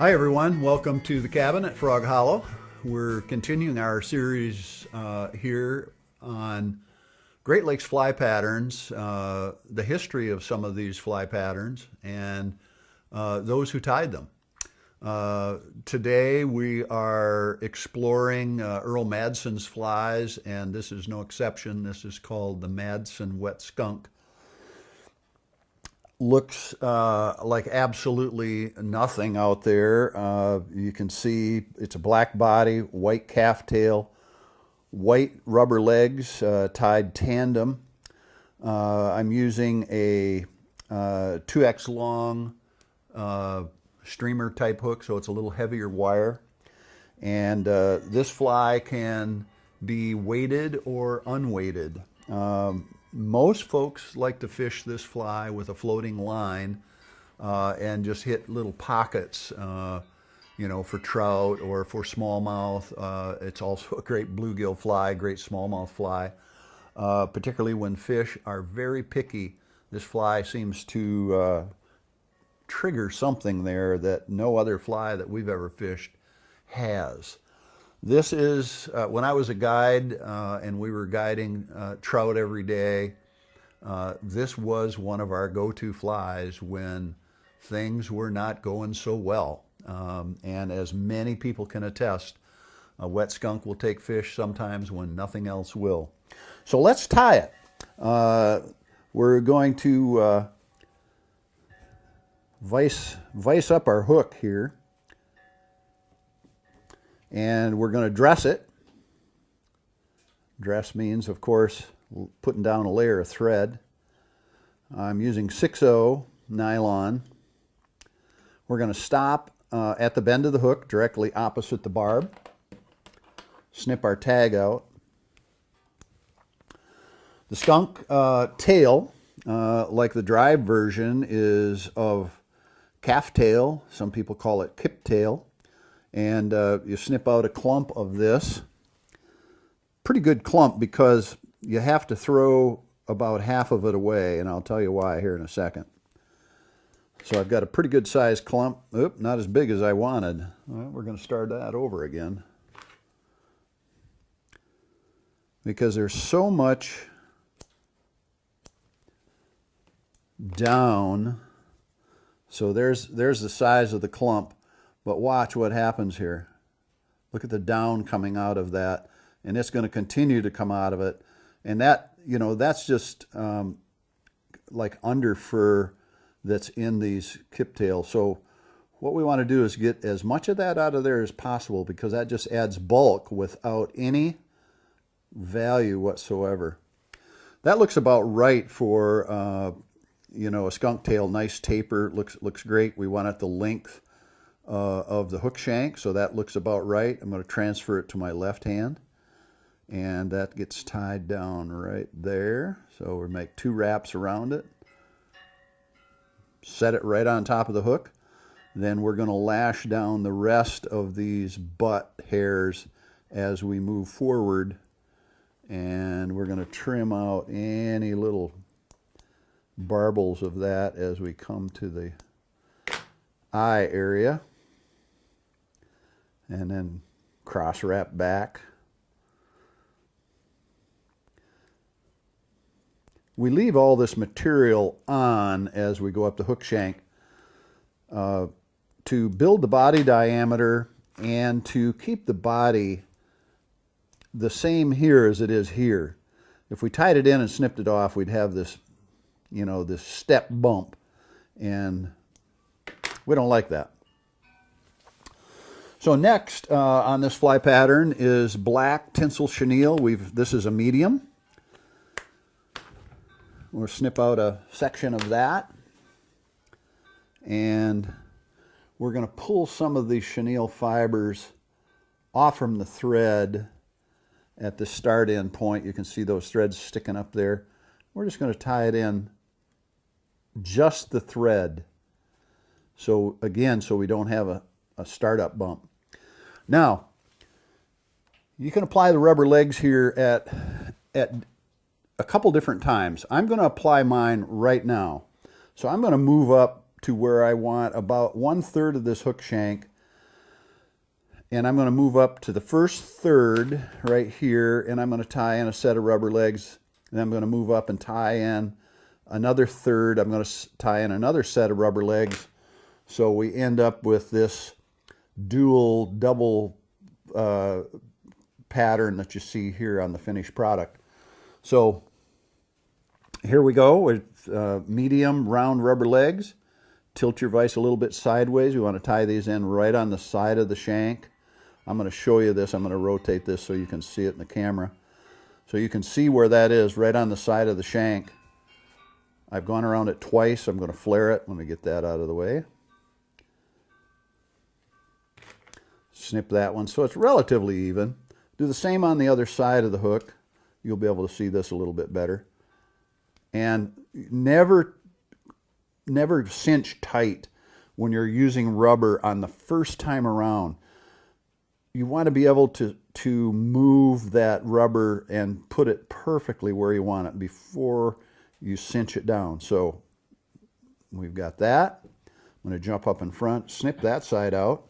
Hi everyone, welcome to the cabin at Frog Hollow. We're continuing our series here on Great Lakes fly patterns, the history of some of these fly patterns, and those who tied them. Today we are exploring Earl Madsen's flies, and this is no exception. This is called the Madsen Wet Skunk. Looks like absolutely nothing out there. You can see it's a black body, white calf tail, white rubber legs tied tandem. I'm using a 2x long streamer type hook, so it's a little heavier wire. And this fly can be weighted or unweighted. Most folks like to fish this fly with a floating line and just hit little pockets, you know, for trout or for smallmouth. It's also a great bluegill fly, great smallmouth fly, particularly when fish are very picky. This fly seems to trigger something there that no other fly that we've ever fished has. This is, when I was a guide and we were guiding trout every day, this was one of our go-to flies when things were not going so well. And as many people can attest, a wet skunk will take fish sometimes when nothing else will. So let's tie it. We're going to vise up our hook here. And we're going to dress it. Dress means, of course, putting down a layer of thread. I'm using 6/0 nylon. We're going to stop at the bend of the hook, directly opposite the barb. Snip our tag out. The skunk tail, like the drive version, is of calf tail. Some people call it kip tail. And you snip out a clump of this. Pretty good clump because you have to throw about half of it away, and I'll tell you why here in a second. So I've got a pretty good sized clump. Oop, not as big as I wanted. Well, we're going to start that over again. Because there's so much down. So there's the size of the clump. But watch what happens here. Look at the down coming out of that, and it's going to continue to come out of it. And that, you know, that's just like under fur that's in these kip tails. So what we want to do is get as much of that out of there as possible, because that just adds bulk without any value whatsoever. That looks about right for, you know, a skunk tail. Nice taper, looks great. We want it the length of the hook shank, so that looks about right. I'm going to transfer it to my left hand, and that gets tied down right there. So we make 2 wraps around it, set it right on top of the hook. Then we're going to lash down the rest of these butt hairs as we move forward, and we're going to trim out any little barbels of that as we come to the eye area. And then cross wrap back. We leave all this material on as we go up the hook shank to build the body diameter and to keep the body the same here as it is here. If we tied it in and snipped it off, we'd have this, you know, this step bump, and we don't like that. So next on this fly pattern is black tinsel chenille. This is a medium. We'll snip out a section of that, and we're going to pull some of these chenille fibers off from the thread at the start end point. You can see those threads sticking up there. We're just going to tie it in just the thread. So again, so we don't have a startup bump. Now, you can apply the rubber legs here at a couple different times. I'm going to apply mine right now. So I'm going to move up to where I want about 1/3 of this hook shank And I'm going to move up to the first third right here, and I'm going to tie in a set of rubber legs. Then I'm going to move up and tie in another third. I'm going to tie in another set of rubber legs. So we end up with this dual double pattern that you see here on the finished product. So here we go with medium round rubber legs. Tilt your vise a little bit sideways. We want to tie these in right on the side of the shank. I'm going to show you this. I'm going to rotate this so you can see it in the camera. So you can see where that is, right on the side of the shank. I've gone around it twice. I'm going to flare it. Let me get that out of the way. Snip that one so it's relatively even. Do the same on the other side of the hook. You'll be able to see this a little bit better. And never cinch tight when you're using rubber on the first time around. You want to be able to move that rubber and put it perfectly where you want it before you cinch it down. So we've got that. I'm going to jump up in front, snip that side out.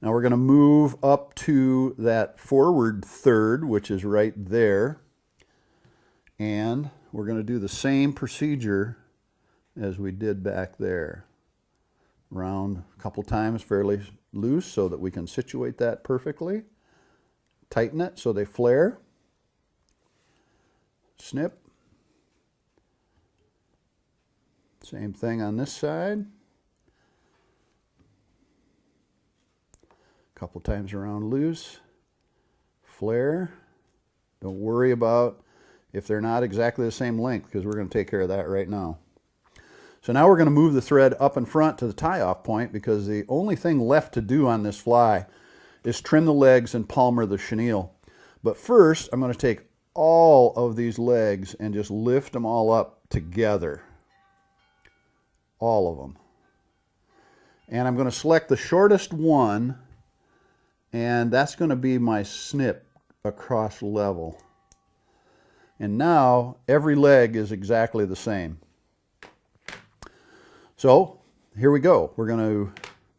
Now we're going to move up to that forward third, which is right there. And we're going to do the same procedure as we did back there. Round a couple times fairly loose so that we can situate that perfectly. Tighten it so they flare. Snip. Same thing on this side. Couple times around loose. Flare. Don't worry about if they're not exactly the same length, because we're going to take care of that right now. So now we're going to move the thread up in front to the tie-off point, because the only thing left to do on this fly is trim the legs and palmer the chenille. But first, I'm going to take all of these legs and just lift them all up together. All of them. And I'm going to select the shortest one, and that's going to be my snip across level. And now every leg is exactly the same. So here we go. We're going to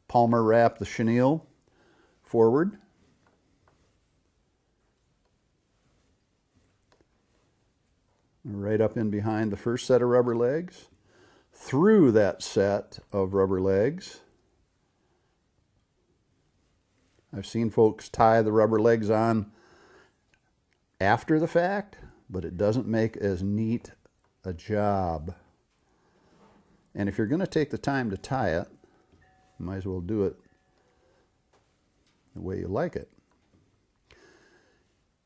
palmer wrap the chenille forward. Right up in behind the first set of rubber legs. Through that set of rubber legs. I've seen folks tie the rubber legs on after the fact, but it doesn't make as neat a job. And if you're going to take the time to tie it, you might as well do it the way you like it.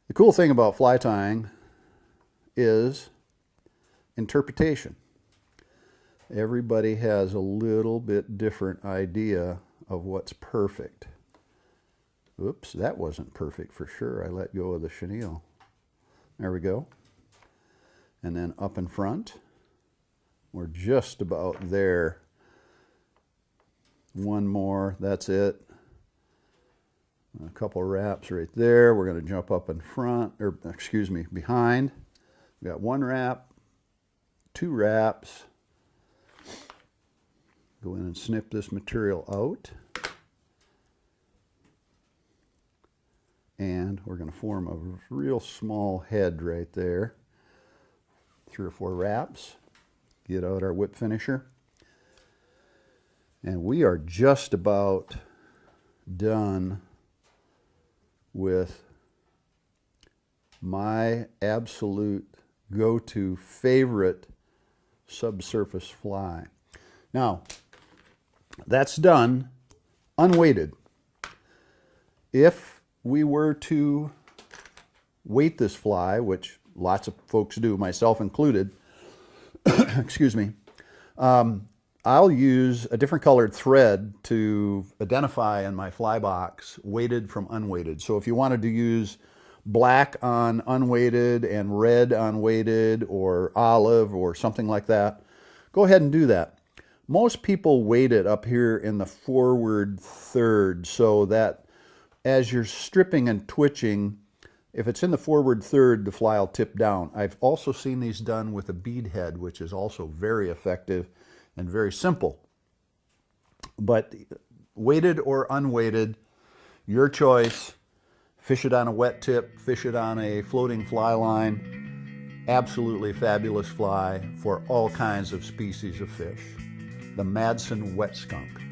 The cool thing about fly tying is interpretation. Everybody has a little bit different idea of what's perfect. Oops, that wasn't perfect for sure. I let go of the chenille. There we go. And then up in front. We're just about there. One more, that's it. A couple wraps right there. We're going to jump up in front, or excuse me, behind. We got one wrap, two wraps. Go in and snip this material out. And we're going to form a real small head right there. 3 or 4 wraps. Get out our whip finisher. And we are just about done with my absolute go-to favorite subsurface fly. Now, that's done unweighted. If we were to weight this fly, which lots of folks do, myself included, excuse me, I'll use a different colored thread to identify in my fly box weighted from unweighted. So if you wanted to use black on unweighted and red on weighted, or olive or something like that, go ahead and do that. Most people weight it up here in the forward third, so that as you're stripping and twitching, if it's in the forward third, the fly will tip down. I've also seen these done with a bead head, which is also very effective and very simple. But weighted or unweighted, Your choice. Fish it on a wet tip, fish it on a floating fly line. Absolutely fabulous fly for all kinds of species of fish. The Madsen wet skunk.